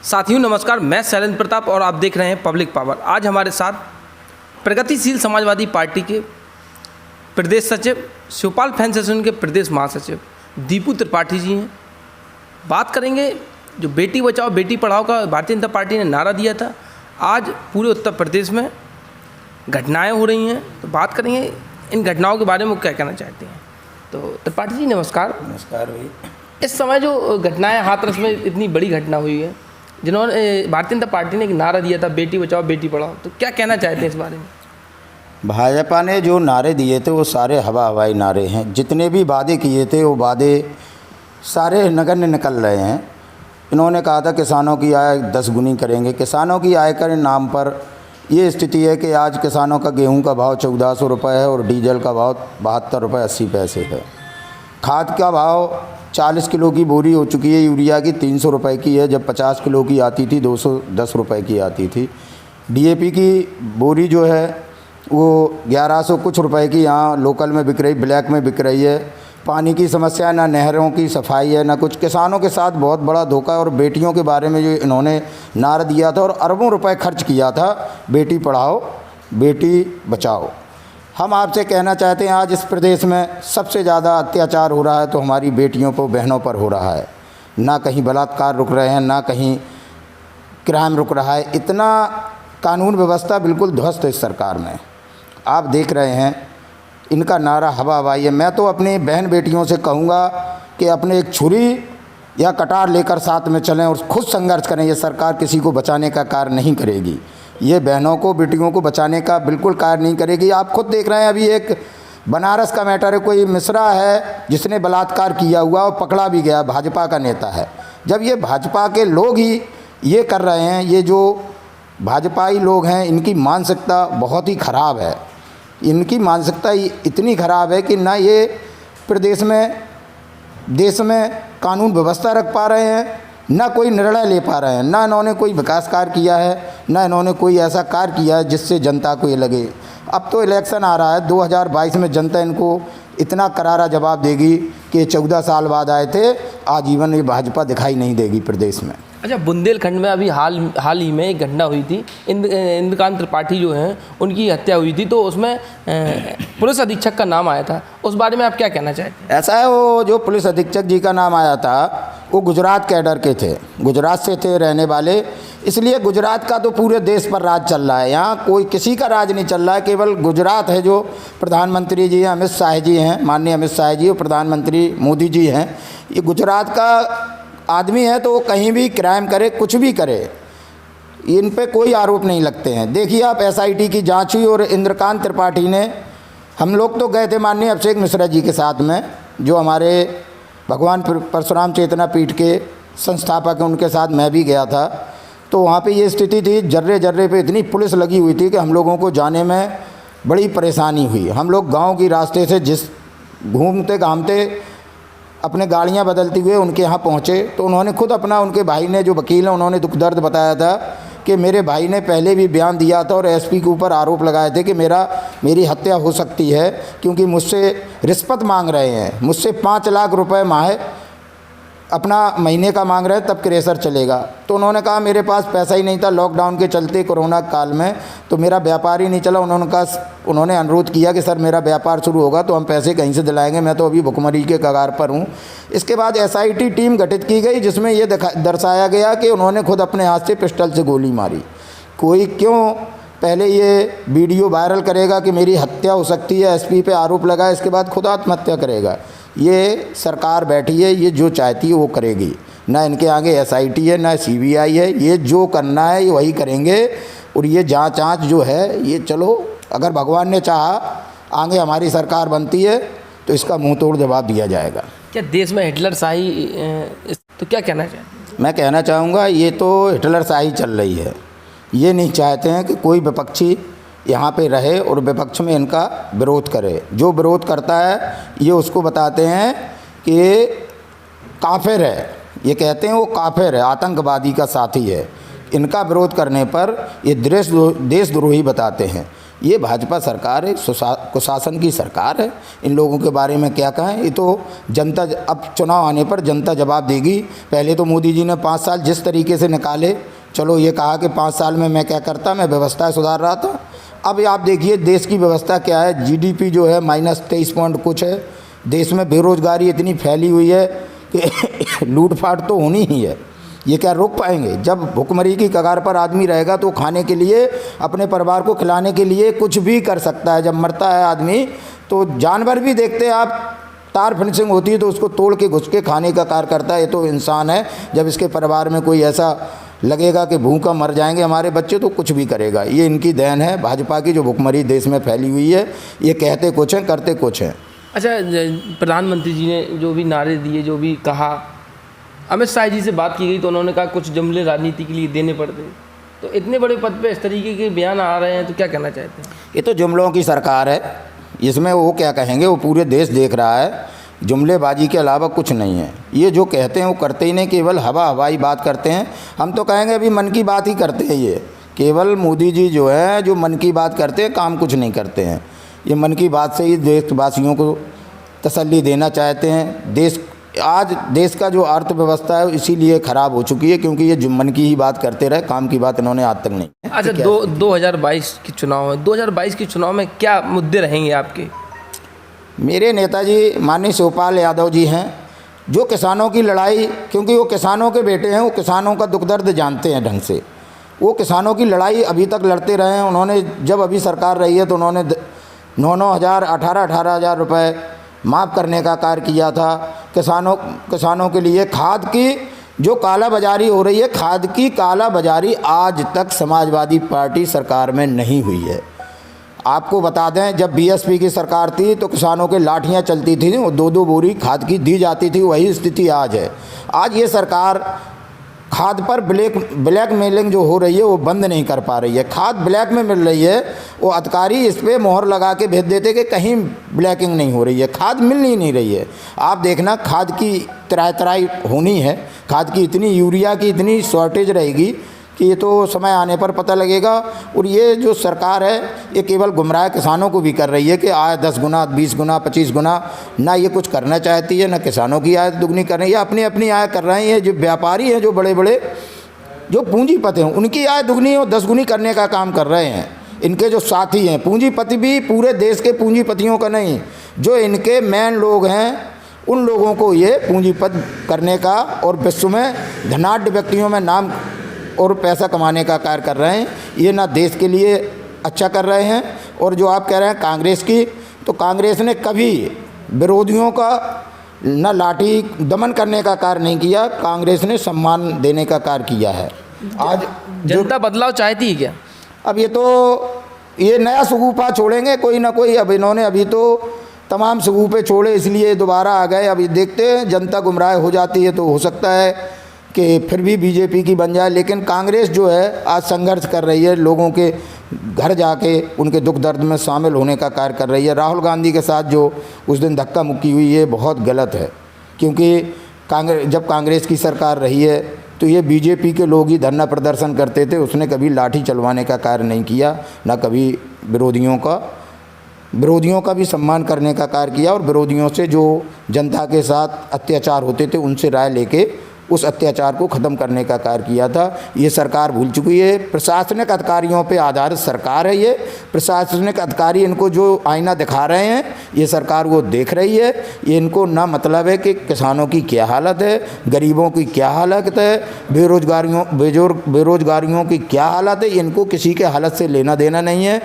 साथियों नमस्कार, मैं शैलेंद्र प्रताप और आप देख रहे हैं पब्लिक पावर। आज हमारे साथ प्रगतिशील समाजवादी पार्टी के प्रदेश सचिव, शिवपाल फैन एसोसिएशन के प्रदेश महासचिव दीपू त्रिपाठी जी हैं। बात करेंगे जो बेटी बचाओ बेटी पढ़ाओ का भारतीय जनता पार्टी ने नारा दिया था, आज पूरे उत्तर प्रदेश में घटनाएं हो रही हैं, तो बात करेंगे इन घटनाओं के बारे में क्या कहना चाहते हैं। तो त्रिपाठी जी नमस्कार। नमस्कार भाई। इस समय जो घटनाएं हाथरस में इतनी बड़ी घटना हुई है, जिन्होंने भारतीय जनता पार्टी ने एक नारा दिया था बेटी बचाओ बेटी पढ़ाओ, तो क्या कहना चाहते हैं इस बारे में? भाजपा ने जो नारे दिए थे वो सारे हवाई नारे हैं। जितने भी वादे किए थे वो वादे सारे नगण्य निकल रहे हैं। इन्होंने कहा था किसानों की आय 10 गुनी करेंगे। किसानों की आय के नाम पर ये स्थिति है कि आज किसानों का गेहूं का भाव 1400 रुपये है और डीजल का भाव 72 रुपये 80 पैसे है। खाद का भाव 40 किलो की बोरी हो चुकी है यूरिया की 300 रुपये की है, जब 50 किलो की आती थी 210 रुपये की आती थी। डीएपी की बोरी जो है वो 1100 कुछ रुपए की यहाँ लोकल में बिक रही, ब्लैक में बिक रही है। पानी की समस्या, ना नहरों की सफाई है, ना कुछ। किसानों के साथ बहुत बड़ा धोखा। और बेटियों के बारे में जो इन्होंने नारा दिया था और अरबों रुपए खर्च किया था, बेटी पढ़ाओ बेटी बचाओ। हम आपसे कहना चाहते हैं आज इस प्रदेश में सबसे ज़्यादा अत्याचार हो रहा है तो हमारी बेटियों पर, बहनों पर हो रहा है। ना कहीं बलात्कार रुक रहे हैं, ना कहीं क्राइम रुक रहा है। इतना कानून व्यवस्था बिल्कुल ध्वस्त है इस सरकार में। आप देख रहे हैं इनका नारा हवाई है। मैं तो अपनी बहन बेटियों से कहूँगा कि अपने एक छुरी या कटार लेकर साथ में चलें और खुद संघर्ष करें। ये सरकार किसी को बचाने का कार्य नहीं करेगी, ये बहनों को बेटियों को बचाने का बिल्कुल कार्य नहीं करेगी। आप खुद देख रहे हैं अभी एक बनारस का मैटर है, कोई मिश्रा है जिसने बलात्कार किया हुआ और पकड़ा भी गया, भाजपा का नेता है। जब ये भाजपा के लोग ही ये कर रहे हैं, ये जो भाजपाई लोग हैं इनकी मानसिकता बहुत ही ख़राब है। इनकी मानसिकता इतनी ख़राब है कि ना ये प्रदेश में, देश में कानून व्यवस्था रख पा रहे हैं, ना कोई निर्णय ले पा रहे हैं, ना इन्होंने कोई विकास कार्य किया है, ना इन्होंने कोई ऐसा कार्य किया है जिससे जनता को ये लगे। अब तो इलेक्शन आ रहा है, 2022 में जनता इनको इतना करारा जवाब देगी कि 14 साल बाद आए थे, आजीवन ये भाजपा दिखाई नहीं देगी प्रदेश में। अच्छा, बुंदेलखंड में अभी हाल ही में एक घटना हुई थी, इंद्रकांत त्रिपाठी जो हैं उनकी हत्या हुई थी, तो उसमें पुलिस अधीक्षक का नाम आया था, उस बारे में आप क्या कहना चाहते हैं? ऐसा है, वो जो पुलिस अधीक्षक जी का नाम आया था वो गुजरात कैडर के थे, गुजरात से थे रहने वाले। इसलिए गुजरात का तो पूरे देश पर राज चल रहा है, यहाँ कोई किसी का राज नहीं चल रहा है। केवल गुजरात है जो प्रधानमंत्री जी हैं, अमित शाह जी हैं, माननीय अमित शाह जी और प्रधानमंत्री मोदी जी हैं। ये गुजरात का आदमी है तो वो कहीं भी क्राइम करे, कुछ भी करे, इन पे कोई आरोप नहीं लगते हैं। देखिए आप, एसआईटी की जांच हुई और इंद्रकांत त्रिपाठी ने, हम लोग तो गए थे माननीय अभिषेक मिश्रा जी के साथ में, जो हमारे भगवान परशुराम चेतना पीठ के संस्थापक हैं, उनके साथ मैं भी गया था। तो वहाँ पे ये स्थिति थी, जर्रे जर्रे पे इतनी पुलिस लगी हुई थी कि हम लोगों को जाने में बड़ी परेशानी हुई। हम लोग गाँव की रास्ते से जिस घूमते घामते अपने गाड़ियां बदलते हुए उनके यहाँ पहुँचे, तो उन्होंने खुद अपना, उनके भाई ने जो वकील हैं उन्होंने दुख दर्द बताया था कि मेरे भाई ने पहले भी बयान दिया था और एसपी के ऊपर आरोप लगाए थे कि मेरी हत्या हो सकती है, क्योंकि मुझसे रिश्वत मांग रहे हैं, मुझसे 5 लाख रुपए माह अपना महीने का मांग रहे हैं, तब क्रेशर चलेगा। तो उन्होंने कहा मेरे पास पैसा ही नहीं था, लॉकडाउन के चलते कोरोना काल में तो मेरा व्यापार ही नहीं चला। उन्होंने अनुरोध किया कि सर मेरा व्यापार शुरू होगा तो हम पैसे कहीं से दिलाएंगे, मैं तो अभी भुखमरी के कगार पर हूँ। इसके बाद एसआईटी टीम गठित की गई जिसमें ये दर्शाया गया कि उन्होंने खुद अपने हाथ से पिस्टल से गोली मारी। कोई क्यों पहले ये वीडियो वायरल करेगा कि मेरी हत्या हो सकती है, एसपी पे आरोप लगाए, इसके बाद खुद आत्महत्या करेगा? ये सरकार बैठी है, ये जो चाहती है वो करेगी। ना इनके आगे एसआईटी है, ना सीबीआई है, ये जो करना है ये वही करेंगे। और ये जांच जो है ये, चलो अगर भगवान ने चाहा आगे हमारी सरकार बनती है तो इसका मुंह तोड़ जवाब दिया जाएगा। क्या देश में हिटलर शाही, तो क्या कहना चाहते हैं? मैं कहना चाहूँगा ये तो हिटलर शाही चल रही है। ये नहीं चाहते हैं कि कोई विपक्षी यहाँ पे रहे और विपक्ष में इनका विरोध करे। जो विरोध करता है ये उसको बताते हैं कि ये काफिर है, ये कहते हैं वो काफिर है, आतंकवादी का साथी है। इनका विरोध करने पर ये देशद्रोही बताते हैं। ये भाजपा सरकार है, कुशासन की सरकार है। इन लोगों के बारे में क्या कहें, ये तो जनता, अब चुनाव आने पर जनता जवाब देगी। पहले तो मोदी जी ने 5 साल जिस तरीके से निकाले, चलो ये कहा कि 5 साल में मैं क्या करता, मैं व्यवस्था सुधार रहा था। अब आप देखिए देश की व्यवस्था क्या है, जीडीपी जो है -23 पॉइंट कुछ है। देश में बेरोजगारी इतनी फैली हुई है कि लूटपाट तो होनी ही है। ये क्या रोक पाएंगे? जब भुखमरी की कगार पर आदमी रहेगा तो खाने के लिए, अपने परिवार को खिलाने के लिए कुछ भी कर सकता है। जब मरता है आदमी तो जानवर भी देखते हैं आप, तार फिनिशिंग होती है तो उसको तोड़ के घुस के खाने का कार्य करता है। ये तो इंसान है। जब इसके परिवार में कोई ऐसा लगेगा कि भूखा मर जाएंगे हमारे बच्चे, तो कुछ भी करेगा। ये इनकी देन है भाजपा की, जो भुखमरी देश में फैली हुई है। ये कहते कुछ हैं, करते कुछ हैं। अच्छा, प्रधानमंत्री जी ने जो भी नारे दिए, जो भी कहा, अमित शाह जी से बात की गई तो उन्होंने कहा कुछ जुमले राजनीति के लिए देने पड़ते। तो इतने बड़े पद पे इस तरीके के बयान आ रहे हैं तो क्या कहना चाहते हैं? ये तो जुमलों की सरकार है, इसमें वो क्या कहेंगे, वो पूरे देश देख रहा है। जुमलेबाजी के अलावा कुछ नहीं है। ये जो कहते हैं वो करते ही नहीं, केवल हवाई बात करते हैं। हम तो कहेंगे अभी मन की बात ही करते हैं। ये केवल मोदी जी जो है जो मन की बात करते हैं, काम कुछ नहीं करते हैं। ये मन की बात से ही देशवासियों को तसल्ली देना चाहते हैं। आज देश का जो अर्थव्यवस्था है इसीलिए ख़राब हो चुकी है, क्योंकि ये मन की ही बात करते रहे, काम की बात इन्होंने आज तक नहीं। अच्छा, 2022 के चुनाव है, 2022 के चुनाव में क्या मुद्दे रहेंगे आपके? मेरे नेताजी माननीय शिवपाल यादव जी हैं, जो किसानों की लड़ाई, क्योंकि वो किसानों के बेटे हैं, वो किसानों का दुख दर्द जानते हैं ढंग से। वो किसानों की लड़ाई अभी तक लड़ते रहे हैं। उन्होंने जब अभी सरकार रही है तो उन्होंने 9-9 हज़ार 18-18 हज़ार रुपये माफ़ करने का कार्य किया था। किसानों के लिए खाद की जो कालाबाजारी हो रही है, खाद की कालाबाजारी आज तक समाजवादी पार्टी सरकार में नहीं हुई है। आपको बता दें, जब बीएसपी की सरकार थी तो किसानों के लाठियां चलती थी और 2-2 बोरी खाद की दी जाती थी। वही स्थिति आज है। आज ये सरकार खाद पर ब्लैक मेलिंग जो हो रही है वो बंद नहीं कर पा रही है। खाद ब्लैक में मिल रही है, वो अधिकारी इस पर मोहर लगा के भेज देते कि कहीं ब्लैकिंग नहीं हो रही है, खाद मिल ही नहीं रही है। आप देखना, खाद की तराई होनी है, खाद की इतनी, यूरिया की इतनी शॉर्टेज रहेगी कि ये तो समय आने पर पता लगेगा। और ये जो सरकार है ये केवल गुमराह किसानों को भी कर रही है कि आय 10 गुना, 20 गुना, 25 गुना, ना ये कुछ करना चाहती है, ना किसानों की आय दुगनी कर रही है, अपनी अपनी आय कर रही है। जो व्यापारी हैं, जो बड़े बड़े जो पूंजीपति हैं, उनकी आय दुगनी और 10 गुनी करने का काम कर रहे हैं। इनके जो साथी हैं, पूंजीपति भी पूरे देश के पूंजीपतियों का नहीं, जो इनके मेन लोग हैं उन लोगों को ये पूंजीपति करने का और विश्व में धनाढ़ व्यक्तियों में नाम और पैसा कमाने का कार्य कर रहे हैं। ये ना देश के लिए अच्छा कर रहे हैं। और जो आप कह रहे हैं कांग्रेस की, तो कांग्रेस ने कभी विरोधियों का न लाठी दमन करने का कार्य नहीं किया, कांग्रेस ने सम्मान देने का कार्य किया है। आज जनता बदलाव चाहती है क्या? अब ये नया शगुफा छोड़ेंगे कोई ना कोई। अब इन्होंने अभी तो तमाम शगुफे छोड़े, इसलिए दोबारा आ गए। अभी देखते हैं, जनता गुमराह हो जाती है तो हो सकता है कि फिर भी बीजेपी की बन जाए। लेकिन कांग्रेस जो है आज संघर्ष कर रही है, लोगों के घर जाके उनके दुख दर्द में शामिल होने का कार्य कर रही है। राहुल गांधी के साथ जो उस दिन धक्का मुक्की हुई है बहुत गलत है, क्योंकि जब कांग्रेस की सरकार रही है तो ये बीजेपी के लोग ही धरना प्रदर्शन करते थे। उसने कभी लाठी चलवाने का कार्य नहीं किया, ना कभी विरोधियों का भी सम्मान करने का कार्य किया। और विरोधियों से जो जनता के साथ अत्याचार होते थे उनसे राय लेके उस अत्याचार को ख़त्म करने का कार्य किया था। ये सरकार भूल चुकी है। प्रशासनिक अधिकारियों पे आधारित सरकार है ये। प्रशासनिक अधिकारी इनको जो आईना दिखा रहे हैं, ये सरकार वो देख रही है। ये इनको ना मतलब है कि किसानों की क्या हालत है, गरीबों की क्या हालत है, बेरोजगारियों की क्या हालत है, इनको किसी के हालत से लेना देना नहीं है।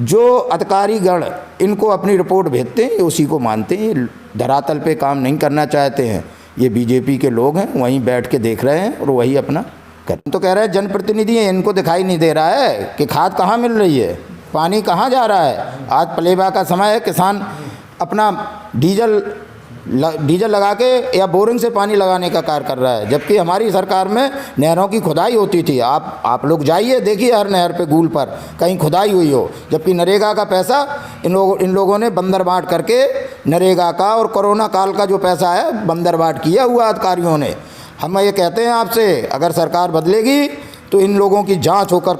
जो अधिकारीगण इनको अपनी रिपोर्ट भेजते हैं ये उसी को मानते हैं, धरातल पे काम नहीं करना चाहते हैं। ये बीजेपी के लोग हैं, वहीं बैठ के देख रहे हैं और वही अपना कर। तो कह रहे हैं जनप्रतिनिधि हैं, इनको दिखाई नहीं दे रहा है कि खाद कहाँ मिल रही है, पानी कहाँ जा रहा है। आज पलेबा का समय है, किसान अपना डीजल लगा के या बोरिंग से पानी लगाने का कार्य कर रहा है, जबकि हमारी सरकार में नहरों की खुदाई होती थी। आप लोग जाइए देखिए, हर नहर पे गूल पर कहीं खुदाई हुई हो। जबकि नरेगा का पैसा इन लोगों ने बंदर बांट करके नरेगा का और कोरोना काल का जो पैसा है बंदर बांट किया हुआ अधिकारियों ने। हम ये कहते हैं आपसे, अगर सरकार बदलेगी तो इन लोगों की जांच होकर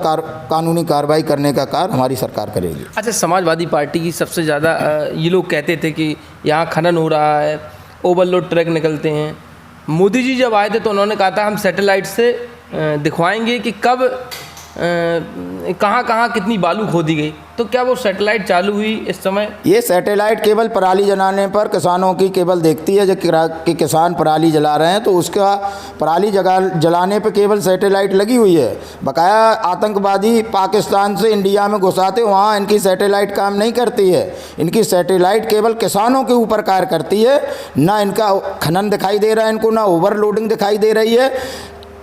कानूनी कार्रवाई करने का कार्य हमारी सरकार करेगी। अच्छा, समाजवादी पार्टी की सबसे ज़्यादा ये लोग कहते थे कि यहाँ खनन हो रहा है, ओवरलोड ट्रक निकलते हैं। मोदी जी जब आए थे तो उन्होंने कहा था हम सैटेलाइट से दिखवाएंगे कि कब कहाँ कहाँ कितनी बालू खोदी गई। तो क्या वो सैटेलाइट चालू हुई इस समय? ये सैटेलाइट केवल पराली जलाने पर किसानों की केवल देखती है, जब कि किसान पराली जला रहे हैं तो उसका पराली जलाने पर केवल सैटेलाइट लगी हुई है। बकाया आतंकवादी पाकिस्तान से इंडिया में घुसाते, वहाँ इनकी सैटेलाइट काम नहीं करती है। इनकी सैटेलाइट केवल किसानों के ऊपर कार्य करती है। ना इनका खनन दिखाई दे रहा है इनको, ना ओवरलोडिंग दिखाई दे रही है।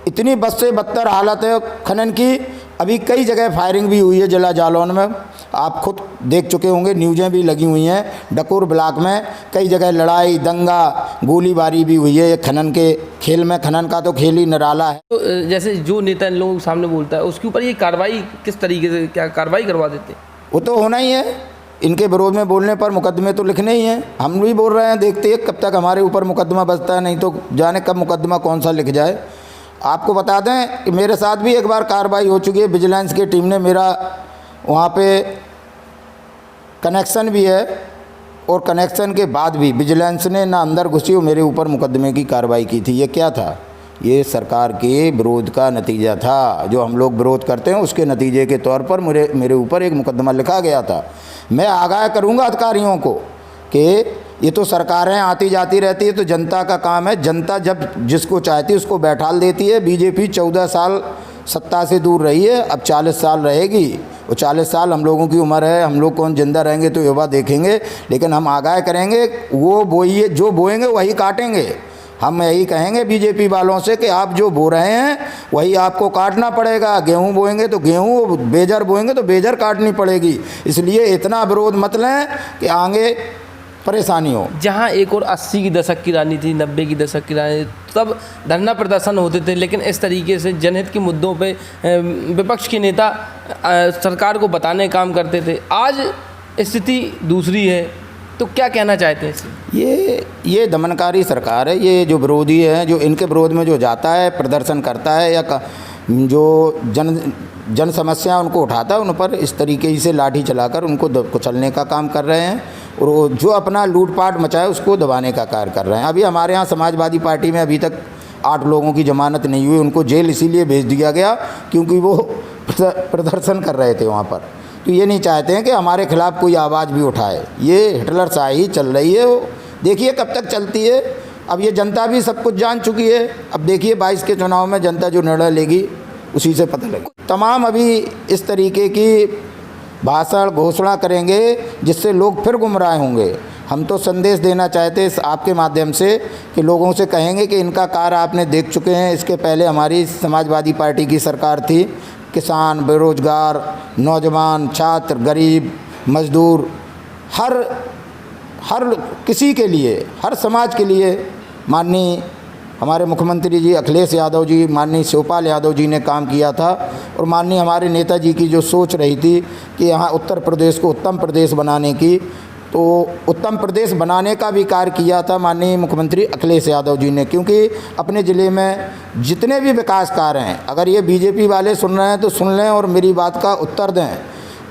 इतनी बद से बदतर हालत है खनन की। अभी कई जगह फायरिंग भी हुई है जिला जालौन में, आप खुद देख चुके होंगे, न्यूज़ें भी लगी हुई हैं। डकोर ब्लॉक में कई जगह लड़ाई दंगा गोलीबारी भी हुई है। खनन के खेल में, खनन का तो खेल ही निराला है। तो जैसे जो नेता इन लोगों के सामने बोलता है उसके ऊपर ये कार्रवाई किस तरीके से, क्या कार्रवाई करवा देते? वो तो होना ही है, इनके विरोध में बोलने पर मुकदमे तो लिखने ही हैं। हम भी बोल रहे हैं, देखते हैं कब तक हमारे ऊपर मुकदमा बचता है, नहीं तो जाने कब मुकदमा कौन सा लिख जाए। आपको बता दें कि मेरे साथ भी एक बार कार्रवाई हो चुकी है। विजिलेंस की टीम ने, मेरा वहाँ पे कनेक्शन भी है, और कनेक्शन के बाद भी विजिलेंस ने ना अंदर घुसी और मेरे ऊपर मुकदमे की कार्रवाई की थी। ये क्या था? ये सरकार के विरोध का नतीजा था। जो हम लोग विरोध करते हैं उसके नतीजे के तौर पर मेरे ऊपर एक मुकदमा लिखा गया था। मैं आगाह करूँगा अधिकारियों को कि ये तो सरकारें आती जाती रहती है, तो जनता का काम है। जनता जब जिसको चाहती है उसको बैठाल देती है। बीजेपी 14 साल सत्ता से दूर रही है, अब 40 साल रहेगी। वो 40 साल हम लोगों की उम्र है, हम लोग कौन जिंदा रहेंगे तो युवा देखेंगे। लेकिन हम आगाह करेंगे, वो बोइए, जो बोएंगे वही काटेंगे। हम यही कहेंगे बीजेपी वालों से कि आप जो बो रहे हैं वही आपको काटना पड़ेगा। गेहूं बोएंगे तो गेहूं, बेजर बोएंगे तो बेजर काटनी पड़ेगी। इसलिए इतना विरोध मत लें कि आगे परेशानी हो। जहाँ एक और 80 की दशक की रानी थी, 90 की दशक की रानी, तब धरना प्रदर्शन होते थे, लेकिन इस तरीके से जनहित के मुद्दों पे विपक्ष के नेता सरकार को बताने काम करते थे। आज स्थिति दूसरी है, तो क्या कहना चाहते हैं इससे? ये दमनकारी सरकार है। ये जो विरोधी है, जो इनके विरोध में जो जाता है, प्रदर्शन करता है, या जो जन समस्या उनको उठाता है, उन पर इस तरीके से लाठी चलाकर उनको कुचलने का काम कर रहे हैं। और जो अपना लूटपाट मचाए उसको दबाने का कार्य कर रहे हैं। अभी हमारे यहाँ समाजवादी पार्टी में अभी तक 8 लोगों की जमानत नहीं हुई। उनको जेल इसीलिए भेज दिया गया क्योंकि वो प्रदर्शन कर रहे थे वहाँ पर। तो ये नहीं चाहते हैं कि हमारे खिलाफ़ कोई आवाज़ भी उठाए। ये हिटलर शाही चल रही है, वो देखिए कब तक चलती है। अब ये जनता भी सब कुछ जान चुकी है। अब देखिए 22 के चुनाव में जनता जो निर्णय लेगी उसी से पता लगेगा। तमाम अभी इस तरीके की भाषण घोषणा करेंगे जिससे लोग फिर गुमराह होंगे। हम तो संदेश देना चाहते हैं आपके माध्यम से कि लोगों से कहेंगे कि इनका कार्य आपने देख चुके हैं। इसके पहले हमारी समाजवादी पार्टी की सरकार थी। किसान, बेरोजगार, नौजवान, छात्र, गरीब, मजदूर, हर किसी के लिए, हर समाज के लिए माननीय हमारे मुख्यमंत्री जी अखिलेश यादव जी, माननीय शिवपाल यादव जी ने काम किया था। और माननीय हमारे नेताजी की जो सोच रही थी कि यहाँ उत्तर प्रदेश को उत्तम प्रदेश बनाने की, तो उत्तम प्रदेश बनाने का भी कार्य किया था माननीय मुख्यमंत्री अखिलेश यादव जी ने। क्योंकि अपने ज़िले में जितने भी विकास कार्य हैं, अगर ये बीजेपी वाले सुन रहे हैं तो सुन लें और मेरी बात का उत्तर दें।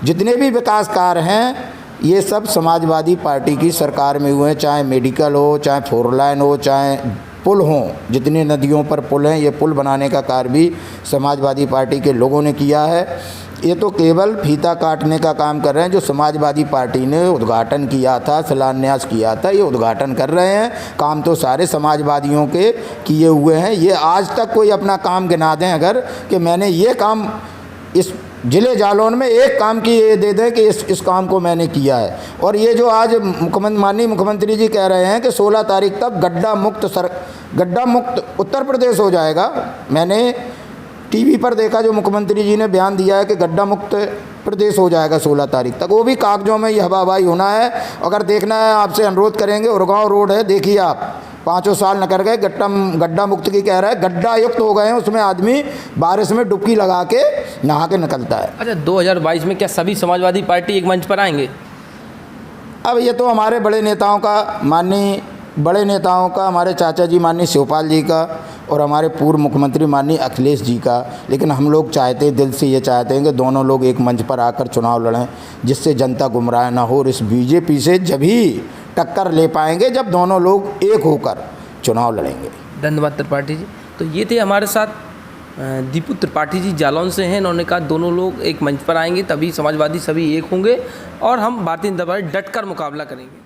जितने भी विकास कार्य हैं ये सब समाजवादी पार्टी की सरकार में हुए हैं। चाहे मेडिकल हो, चाहे 4 लाइन हो, चाहे पुल हों, जितनी नदियों पर पुल हैं, ये पुल बनाने का कार्य भी समाजवादी पार्टी के लोगों ने किया है। ये तो केवल फीता काटने का काम कर रहे हैं। जो समाजवादी पार्टी ने उद्घाटन किया था, शिलान्यास किया था, ये उद्घाटन कर रहे हैं। काम तो सारे समाजवादियों के किए हुए हैं। ये आज तक कोई अपना काम गिना दें अगर कि मैंने ये काम इस ज़िले जालौन में एक काम की ये दे दें कि इस काम को मैंने किया है। और ये जो आज माननीय मुख्यमंत्री जी कह रहे हैं कि 16 तारीख तक गड्ढा मुक्त उत्तर प्रदेश हो जाएगा। मैंने टीवी पर देखा जो मुख्यमंत्री जी ने बयान दिया है कि गड्ढा मुक्त प्रदेश हो जाएगा 16 तारीख तक। वो भी कागजों में ये हवाबाई होना है। अगर देखना है आपसे अनुरोध करेंगे, उरगांव रोड है, देखिए आप 5 साल न कर गए, गड्ढा मुक्त की कह रहा है, गड्ढा युक्त हो गए हैं। उसमें आदमी बारिश में डुबकी लगा के नहा के निकलता है। अच्छा, 2022 में क्या सभी समाजवादी पार्टी एक मंच पर आएंगे? अब ये तो हमारे बड़े नेताओं का, माननीय बड़े नेताओं का, हमारे चाचा जी माननीय शिवपाल जी का और हमारे पूर्व मुख्यमंत्री माननीय अखिलेश जी का। लेकिन हम लोग चाहते, दिल से ये चाहते हैं कि दोनों लोग एक मंच पर आकर चुनाव लड़ें, जिससे जनता गुमराह ना हो। और इस बीजेपी से जब ही टक्कर ले पाएंगे जब दोनों लोग एक होकर चुनाव लड़ेंगे। धन्यवाद त्रिपाठी जी। तो ये थे हमारे साथ दीपू त्रिपाठी जी, जालौन से हैं। इन्होंने कहा दोनों लोग एक मंच पर आएंगे तभी समाजवादी सभी एक होंगे और हम भारतीय जनता पार्टी डट कर मुकाबला करेंगे।